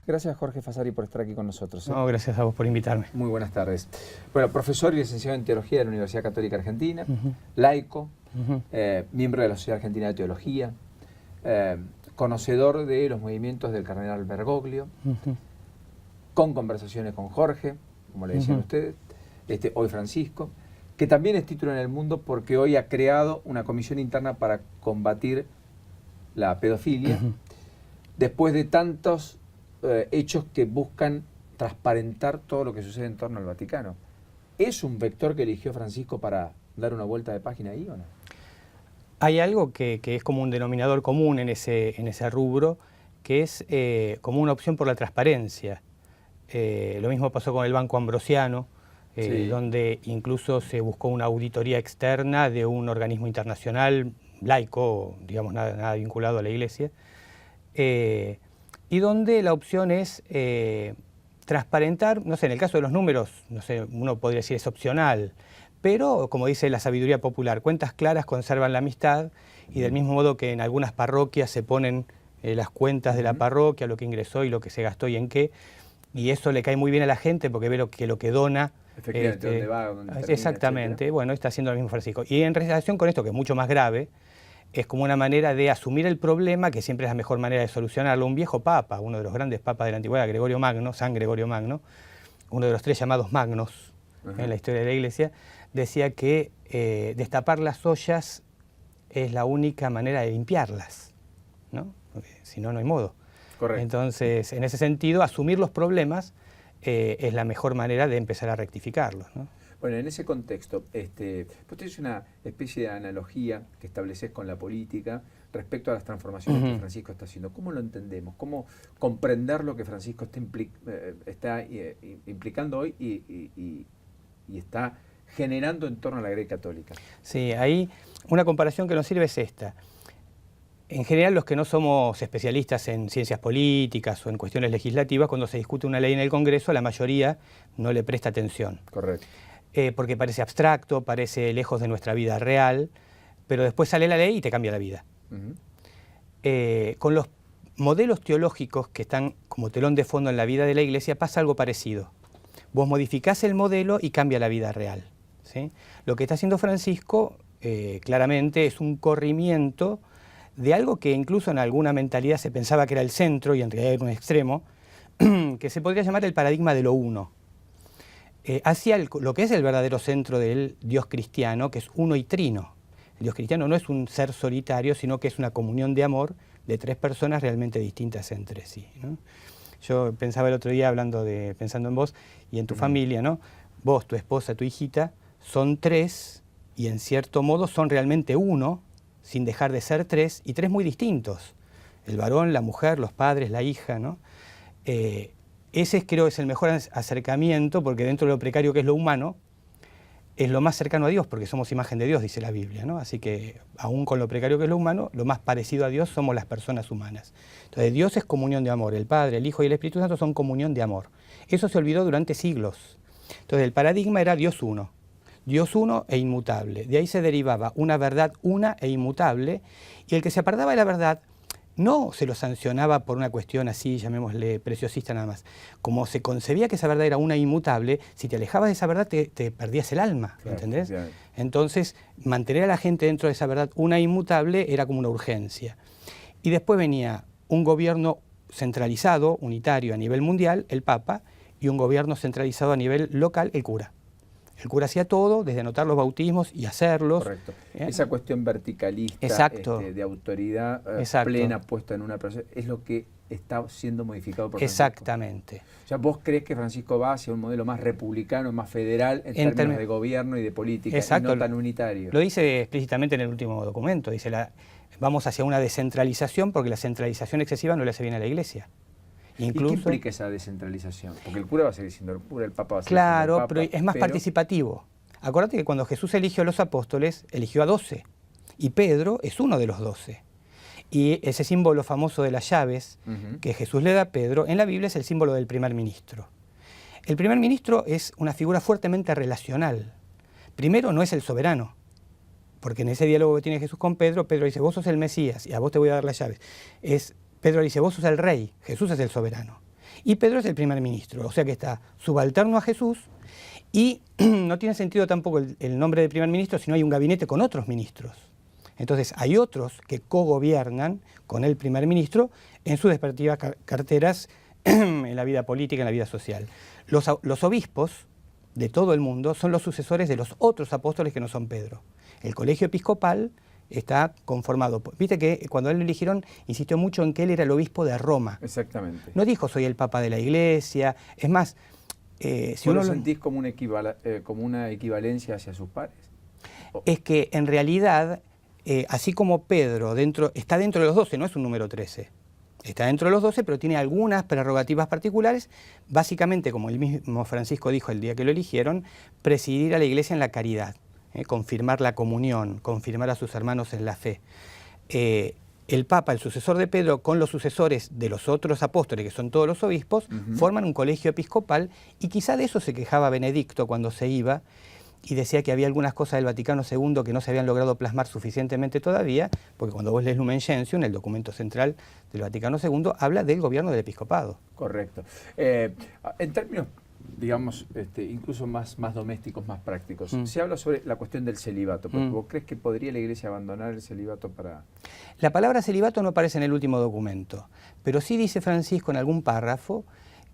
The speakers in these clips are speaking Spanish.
Gracias, Jorge Fasari, por estar aquí con nosotros. No, gracias a vos por invitarme. Muy buenas tardes. Bueno, profesor y licenciado en Teología de la Universidad Católica Argentina, laico, miembro de la Sociedad Argentina de Teología, conocedor de los movimientos del cardenal Bergoglio, con conversaciones con Jorge, como le decían ustedes, hoy Francisco, que también es título en el mundo porque hoy ha creado una comisión interna para combatir la pedofilia, después de tantos hechos que buscan transparentar todo lo que sucede en torno al Vaticano. ¿Es un vector que eligió Francisco para dar una vuelta de página ahí o no? Hay algo que es como un denominador común en ese rubro, que es como una opción por la transparencia. Lo mismo pasó con el Banco Ambrosiano, sí, donde incluso se buscó una auditoría externa de un organismo internacional laico, digamos, nada vinculado a la Iglesia, y donde la opción es transparentar, no sé, en el caso de los números, no sé, uno podría decir es opcional, pero como dice la sabiduría popular, cuentas claras conservan la amistad, y del mismo modo que en algunas parroquias se ponen las cuentas de la parroquia, lo que ingresó y lo que se gastó y en qué, y eso le cae muy bien a la gente porque ve lo que dona. Efectivamente, dónde va, dónde termina, exactamente, etcétera. Bueno, está haciendo lo mismo Francisco. Y en relación con esto, que es mucho más grave, es como una manera de asumir el problema, que siempre es la mejor manera de solucionarlo. Un viejo papa, uno de los grandes papas de la antigüedad, Gregorio Magno, San Gregorio Magno, uno de los 3 llamados magnos en la historia de la Iglesia, decía que destapar las ollas es la única manera de limpiarlas, ¿no? Porque si no, no hay modo. Correcto. Entonces, en ese sentido, asumir los problemas es la mejor manera de empezar a rectificarlos, ¿no? Bueno, en ese contexto, vos tenés una especie de analogía que estableces con la política respecto a las transformaciones que Francisco está haciendo. ¿Cómo lo entendemos? ¿Cómo comprender lo que Francisco está implicando hoy y está generando en torno a la Iglesia Católica? Sí, ahí una comparación que nos sirve es esta. En general, los que no somos especialistas en ciencias políticas o en cuestiones legislativas, cuando se discute una ley en el Congreso, la mayoría no le presta atención. Correcto. Porque parece abstracto, parece lejos de nuestra vida real, pero después sale la ley y te cambia la vida. Con los modelos teológicos que están como telón de fondo en la vida de la Iglesia pasa algo parecido. Vos modificás el modelo y cambia la vida real, ¿sí? Lo que está haciendo Francisco claramente es un corrimiento de algo que incluso en alguna mentalidad se pensaba que era el centro y en realidad era un extremo, que se podría llamar el paradigma de lo uno. Hacia lo que es el verdadero centro del Dios cristiano, que es uno y trino. El Dios cristiano no es un ser solitario, sino que es una comunión de amor de 3 personas realmente distintas entre sí, ¿no? Yo pensaba el otro día pensando en vos y en tu familia, ¿no? Vos, tu esposa, tu hijita, son 3 y en cierto modo son realmente uno, sin dejar de ser 3, y 3 muy distintos. El varón, la mujer, los padres, la hija, ¿no? Ese creo es el mejor acercamiento, porque dentro de lo precario que es lo humano, es lo más cercano a Dios, porque somos imagen de Dios, dice la Biblia, ¿no? Así que, aún con lo precario que es lo humano, lo más parecido a Dios somos las personas humanas. Entonces, Dios es comunión de amor, el Padre, el Hijo y el Espíritu Santo son comunión de amor. Eso se olvidó durante siglos. Entonces, el paradigma era Dios uno e inmutable. De ahí se derivaba una verdad una e inmutable, y el que se apartaba de la verdad no se lo sancionaba por una cuestión así, llamémosle preciosista nada más. Como se concebía que esa verdad era una inmutable, si te alejabas de esa verdad te perdías el alma, claro, ¿entendés? Claro. Entonces, mantener a la gente dentro de esa verdad una inmutable era como una urgencia. Y después venía un gobierno centralizado, unitario a nivel mundial, el Papa, y un gobierno centralizado a nivel local, el cura. El cura hacía todo, desde anotar los bautismos y hacerlos. Correcto. Esa cuestión verticalista, de autoridad plena puesta en una persona, es lo que está siendo modificado por Francisco. Exactamente. O sea, ¿vos crees que Francisco va hacia un modelo más republicano, más federal en términos de gobierno y de política, y no tan unitario? Lo dice explícitamente en el último documento. Dice, vamos hacia una descentralización porque la centralización excesiva no le hace bien a la Iglesia. Incluso, ¿y qué implica esa descentralización? Porque el cura va a seguir siendo el cura, el Papa va a seguir siendo el Papa. Claro, pero es más participativo. Acordate que cuando Jesús eligió a los apóstoles, eligió a 12. Y Pedro es uno de los 12. Y ese símbolo famoso de las llaves que Jesús le da a Pedro, en la Biblia es el símbolo del primer ministro. El primer ministro es una figura fuertemente relacional. Primero, no es el soberano, porque en ese diálogo que tiene Jesús con Pedro, Pedro dice, vos sos el Mesías y a vos te voy a dar las llaves. Pedro dice, vos sos el rey, Jesús es el soberano. Y Pedro es el primer ministro, o sea que está subalterno a Jesús, y no tiene sentido tampoco el nombre de primer ministro si no hay un gabinete con otros ministros. Entonces hay otros que cogobiernan con el primer ministro en sus respectivas carteras en la vida política, en la vida social. Los obispos de todo el mundo son los sucesores de los otros apóstoles que no son Pedro. El colegio episcopal está conformado. Viste que cuando él lo eligieron insistió mucho en que él era el obispo de Roma. Exactamente. No dijo soy el papa de la iglesia. Es más, si uno lo sentís como una equivalencia hacia sus pares. Es que en realidad, así como Pedro está dentro de los 12, no es un número 13. Está dentro de los 12, pero tiene algunas prerrogativas particulares. Básicamente, como el mismo Francisco dijo el día que lo eligieron, presidir a la iglesia en la caridad. Confirmar la comunión, confirmar a sus hermanos en la fe. El Papa, el sucesor de Pedro, con los sucesores de los otros apóstoles, que son todos los obispos, forman un colegio episcopal, y quizá de eso se quejaba Benedicto cuando se iba, y decía que había algunas cosas del Vaticano II que no se habían logrado plasmar suficientemente todavía, porque cuando vos lees Lumen Gentium, el documento central del Vaticano II, habla del gobierno del episcopado. Correcto. En términos, digamos, incluso más domésticos, más prácticos, se habla sobre la cuestión del celibato, porque ¿vos crees que podría la Iglesia abandonar el celibato para...? La palabra celibato no aparece en el último documento, pero sí dice Francisco en algún párrafo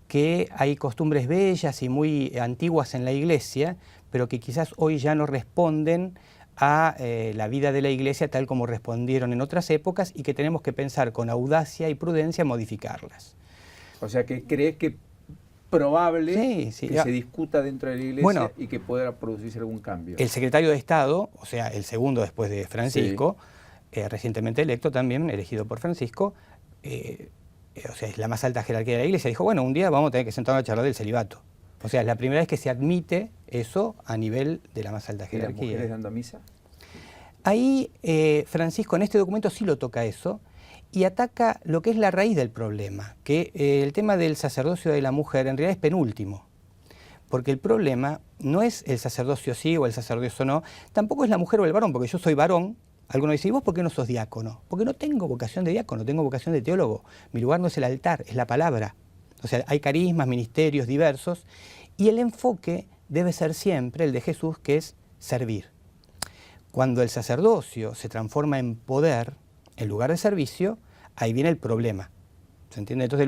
que hay costumbres bellas y muy antiguas en la Iglesia, pero que quizás hoy ya no responden a la vida de la Iglesia tal como respondieron en otras épocas, y que tenemos que pensar con audacia y prudencia modificarlas. O sea, que crees que probable que se discuta dentro de la Iglesia y que pueda producirse algún cambio. El secretario de Estado, o sea, el segundo después de Francisco, recientemente electo también, elegido por Francisco, o sea, es la más alta jerarquía de la Iglesia, dijo, bueno, un día vamos a tener que sentarnos a charlar del celibato. O sea, es la primera vez que se admite eso a nivel de la más alta jerarquía. ¿Y las mujeres dando misa? Ahí Francisco en este documento sí lo toca eso, y ataca lo que es la raíz del problema, que el tema del sacerdocio de la mujer en realidad es penúltimo, porque el problema no es el sacerdocio sí o el sacerdocio no, tampoco es la mujer o el varón, porque yo soy varón. Algunos dicen, ¿y vos por qué no sos diácono? Porque no tengo vocación de diácono, tengo vocación de teólogo. Mi lugar no es el altar, es la palabra. O sea, hay carismas, ministerios diversos, y el enfoque debe ser siempre el de Jesús, que es servir. Cuando el sacerdocio se transforma en poder, en lugar de servicio, ahí viene el problema. ¿Se entiende? Entonces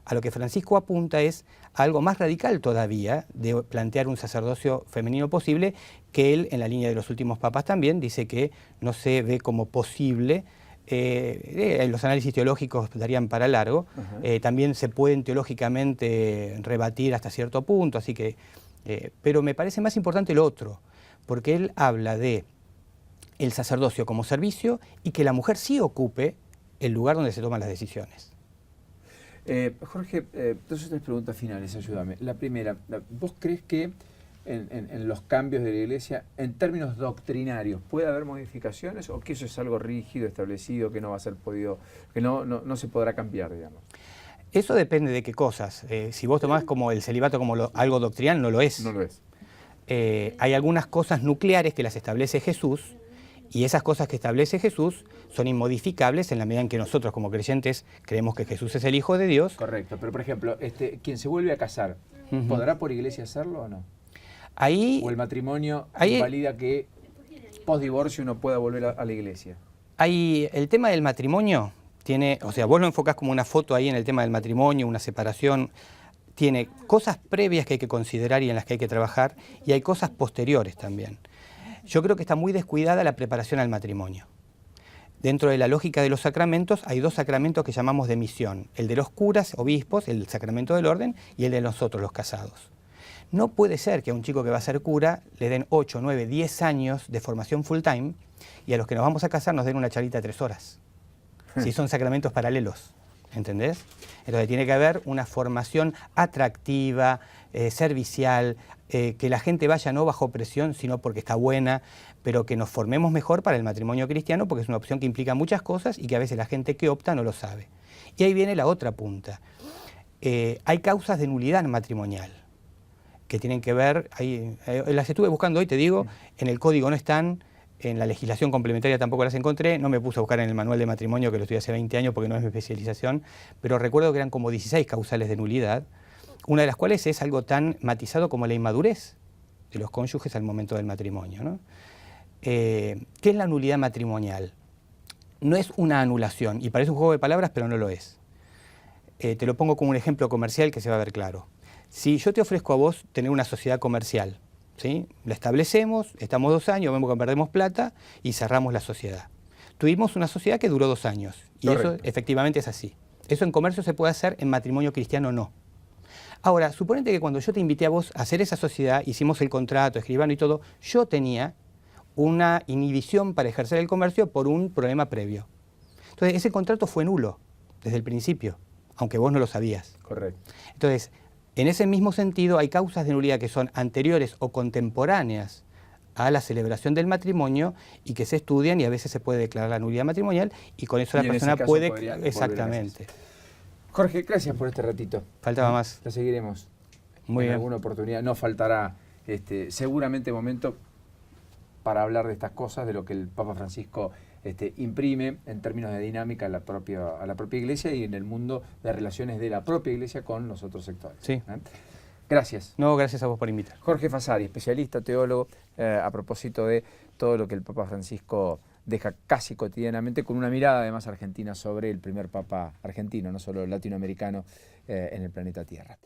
a lo que Francisco apunta es algo más radical todavía, de plantear un sacerdocio femenino posible, que él, en la línea de los últimos papas también, dice que no se ve como posible. Los análisis teológicos darían para largo. También se pueden teológicamente rebatir hasta cierto punto, así que, pero me parece más importante lo otro, porque él habla de el sacerdocio como servicio y que la mujer sí ocupe el lugar donde se toman las decisiones. Jorge, dos o tres preguntas finales, ayúdame. La primera, ¿vos crees que en los cambios de la Iglesia, en términos doctrinarios, puede haber modificaciones, o que eso es algo rígido, establecido, que no va a ser podido, que no se podrá cambiar, digamos? Eso depende de qué cosas. Si vos tomás como el celibato como algo doctrinal, no lo es. No lo es. Hay algunas cosas nucleares que las establece Jesús, y esas cosas que establece Jesús son inmodificables en la medida en que nosotros como creyentes creemos que Jesús es el Hijo de Dios. Correcto, pero por ejemplo, quien se vuelve a casar, ¿podrá por iglesia hacerlo o no? Ahí, ¿O el matrimonio invalida que post-divorcio uno pueda volver a la iglesia? Ahí, el tema del matrimonio tiene, o sea, vos lo enfocás como una foto ahí en el tema del matrimonio, una separación, tiene cosas previas que hay que considerar y en las que hay que trabajar, y hay cosas posteriores también. Yo creo que está muy descuidada la preparación al matrimonio. Dentro de la lógica de los sacramentos hay dos sacramentos que llamamos de misión, el de los curas, obispos, el sacramento del orden, y el de nosotros, los casados. No puede ser que a un chico que va a ser cura le den 8, 9, 10 años de formación full time y a los que nos vamos a casar nos den una charlita de 3 horas. Si son sacramentos paralelos, ¿entendés? Entonces tiene que haber una formación atractiva, servicial, que la gente vaya no bajo presión, sino porque está buena, pero que nos formemos mejor para el matrimonio cristiano, porque es una opción que implica muchas cosas y que a veces la gente que opta no lo sabe. Y ahí viene la otra punta. Hay causas de nulidad matrimonial que tienen que ver, las estuve buscando hoy, te digo, en el código no están, En la legislación complementaria tampoco las encontré, no me puse a buscar en el manual de matrimonio, que lo estudié hace 20 años porque no es mi especialización, pero recuerdo que eran como 16 causales de nulidad, una de las cuales es algo tan matizado como la inmadurez de los cónyuges al momento del matrimonio, ¿no? ¿Qué es la nulidad matrimonial? No es una anulación, y parece un juego de palabras, pero no lo es. Te lo pongo como un ejemplo comercial que se va a ver claro. Si yo te ofrezco a vos tener una sociedad comercial, ¿sí? La establecemos, estamos 2 años, vemos que perdemos plata y cerramos la sociedad. Tuvimos una sociedad que duró 2 años, y Correcto. eso efectivamente es así. Eso en comercio se puede hacer, en matrimonio cristiano no. Ahora, suponete que cuando yo te invité a vos a hacer esa sociedad, hicimos el contrato, escribano y todo, yo tenía una inhibición para ejercer el comercio por un problema previo. Entonces, ese contrato fue nulo desde el principio, aunque vos no lo sabías. Correcto. Entonces, en ese mismo sentido, hay causas de nulidad que son anteriores o contemporáneas a la celebración del matrimonio y que se estudian y a veces se puede declarar la nulidad matrimonial y con eso la persona puede... Exactamente. Jorge, gracias por este ratito. Faltaba más. La seguiremos. Muy en bien. alguna oportunidad. No faltará seguramente momento para hablar de estas cosas, de lo que el Papa Francisco imprime en términos de dinámica a la propia Iglesia y en el mundo de relaciones de la propia Iglesia con los otros sectores. Sí. Gracias. No, gracias a vos por invitar. Jorge Fasari, especialista, teólogo, a propósito de todo lo que el Papa Francisco deja casi cotidianamente, con una mirada además argentina sobre el primer Papa argentino, no solo latinoamericano, en el planeta Tierra.